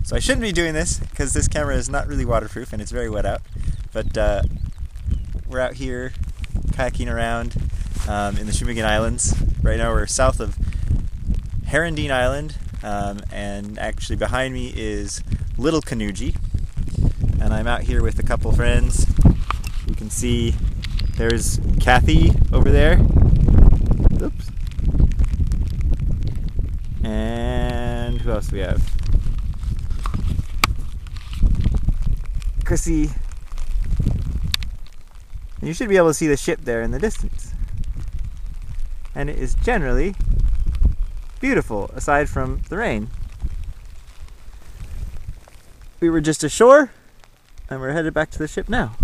So I shouldn't be doing this because this camera is not really waterproof and it's very wet out. But we're out here kayaking around in the Shumagin Islands. Right now we're south of Shumagin Island, and actually behind me is Little Koniuji. And I'm out here with a couple friends. You can see there's Kathy over there. Oops. And who else do we have? Chrissy. And you should be able to see the ship there in the distance. And it is generally beautiful, aside from the rain. We were just ashore, and we're headed back to the ship now.